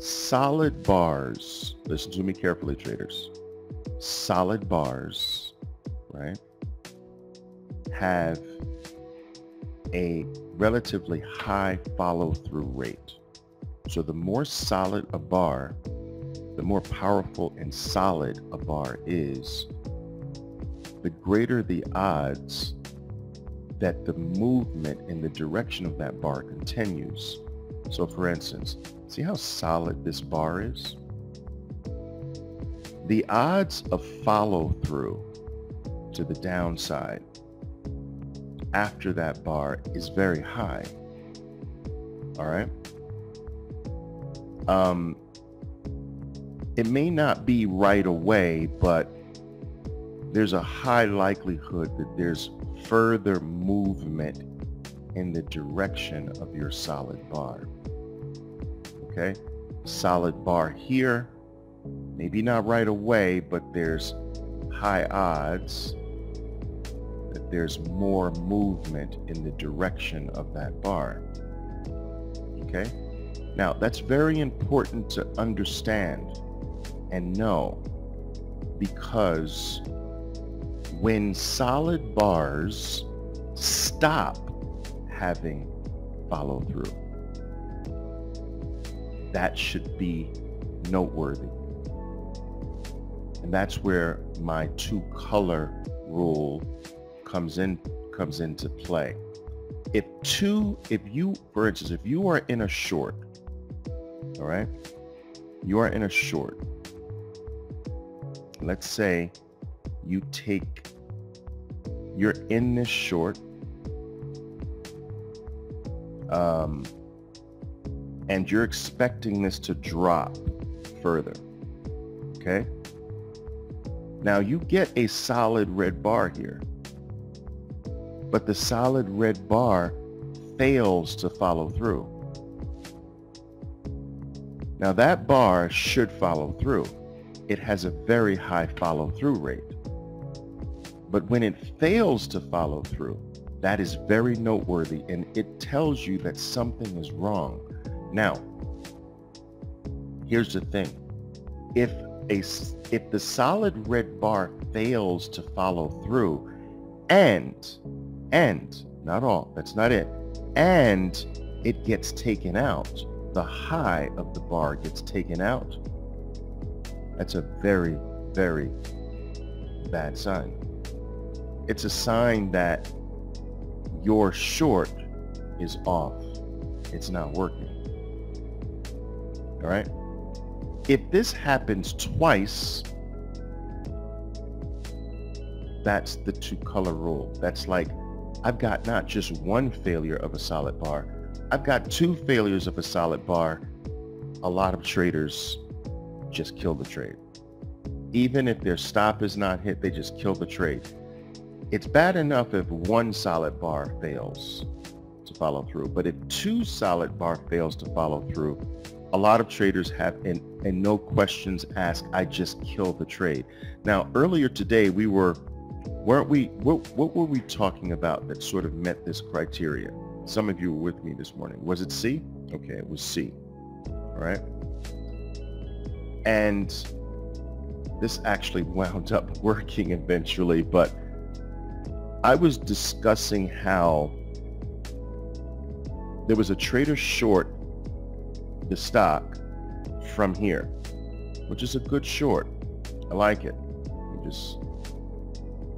Solid bars, listen to me carefully, traders. Solid bars, right, have a relatively high follow-through rate. So the more solid a bar, the more powerful and solid a bar is, the greater the odds that the movement in the direction of that bar continues. So for instance, see how solid this bar is? The odds of follow-through to the downside after that bar is very high. All right. It may not be right away, but there's a high likelihood that there's further movement in the direction of your solid bar. Okay, solid bar here, maybe not right away, but there's high odds that there's more movement in the direction of that bar. Okay, now that's very important to understand and know, because when solid bars stop having follow through, that should be noteworthy. And that's where my two color rule comes into play. For instance, if you are in a short, all right, you are in a short, let's say you're in this short, and you're expecting this to drop further, okay? Now you get a solid red bar here, but the solid red bar fails to follow through. Now that bar should follow through. It has a very high follow-through rate. But when it fails to follow through, that is very noteworthy, and it tells you that something is wrong. Now, here's the thing. If the solid red bar fails to follow through, and not all, that's not it, and it gets taken out, the high of the bar gets taken out, that's a very, very bad sign. It's a sign that your short is off. It's not working. All right? If this happens twice, that's the two color rule. That's like, I've got not just one failure of a solid bar, I've got two failures of a solid bar. A lot of traders just kill the trade. Even if their stop is not hit, they just kill the trade. It's bad enough if one solid bar fails to follow through, but if two solid bar fails to follow through, a lot of traders have, and no questions asked, I just kill the trade. Now, earlier today, what were we talking about that sort of met this criteria? Some of you were with me this morning. Was it C? Okay, it was C. All right. And this actually wound up working eventually, but I was discussing how there was a trader short the stock from here, which is a good short. I like it.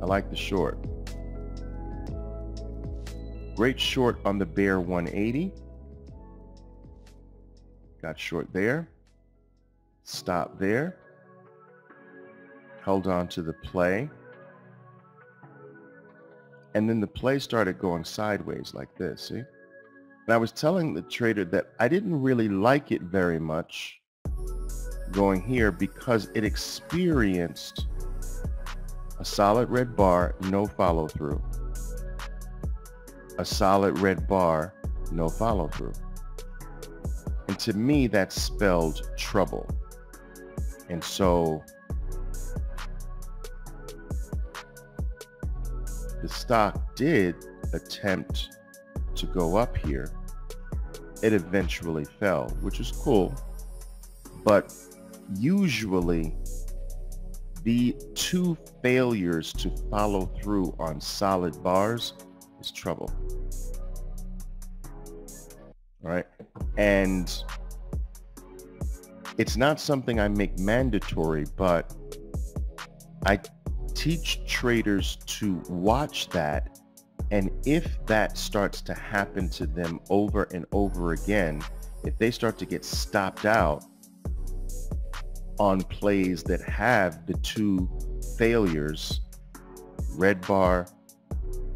I like the short. Great short on the bear 180. Got short there. Stop there. Held on to the play. And then the play started going sideways like this, see? And I was telling the trader that I didn't really like it very much going here because it experienced a solid red bar, no follow through. A solid red bar, no follow through. And to me, that spelled trouble. And so the stock did attempt to go up here. It eventually fell, which is cool. But usually the two failures to follow through on solid bars is trouble. All right. And it's not something I make mandatory, but I teach traders to watch that. And if that starts to happen to them over and over again, if they start to get stopped out on plays that have the two failures, red bar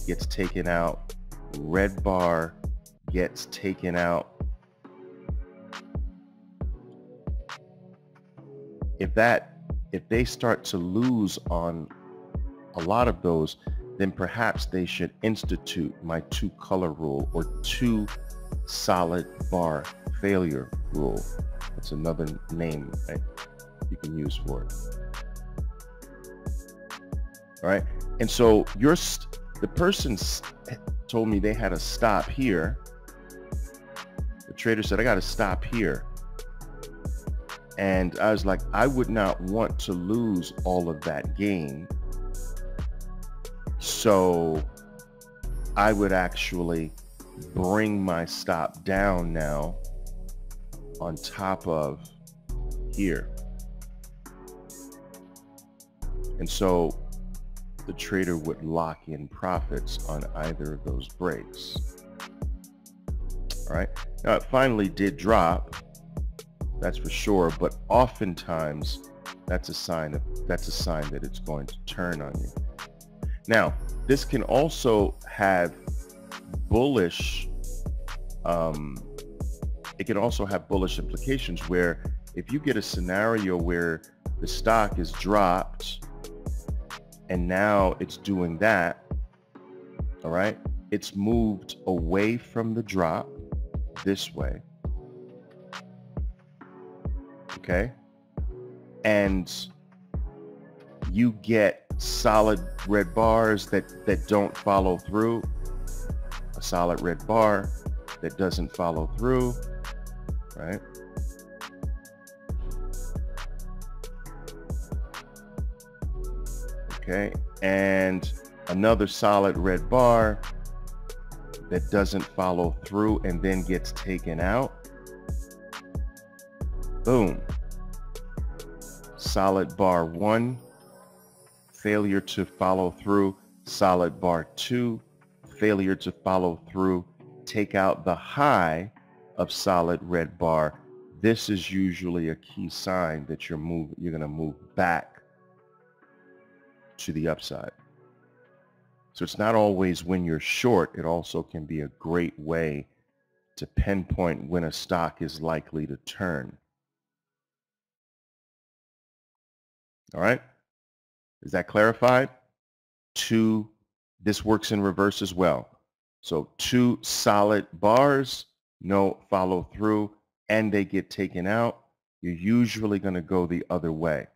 gets taken out, red bar gets taken out. If they start to lose on a lot of those, then perhaps they should institute my two color rule or two solid bar failure rule. That's another name you can use for it. All right. And so the person told me they had a stop here. The trader said, I got to stop here. And I was like, I would not want to lose all of that gain. So I would actually bring my stop down now on top of here. And so the trader would lock in profits on either of those breaks. All right. Now it finally did drop. That's for sure, but oftentimes that's a sign that it's going to turn on you. Now, this can also have bullish it can also have bullish implications, where if you get a scenario where the stock is dropped and now it's doing that, all right, it's moved away from the drop this way. Okay, and you get solid red bars that don't follow through, a solid red bar that doesn't follow through, right? Okay, and another solid red bar that doesn't follow through and then gets taken out. Boom. Solid bar 1, failure to follow through. Solid bar 2, failure to follow through. Take out the high of solid red bar. This is usually a key sign that you're going to move back to the upside. So it's not always when you're short. It also can be a great way to pinpoint when a stock is likely to turn. All right. Is that clarified? This works in reverse as well. So 2 solid bars, no follow through, and they get taken out. You're usually going to go the other way.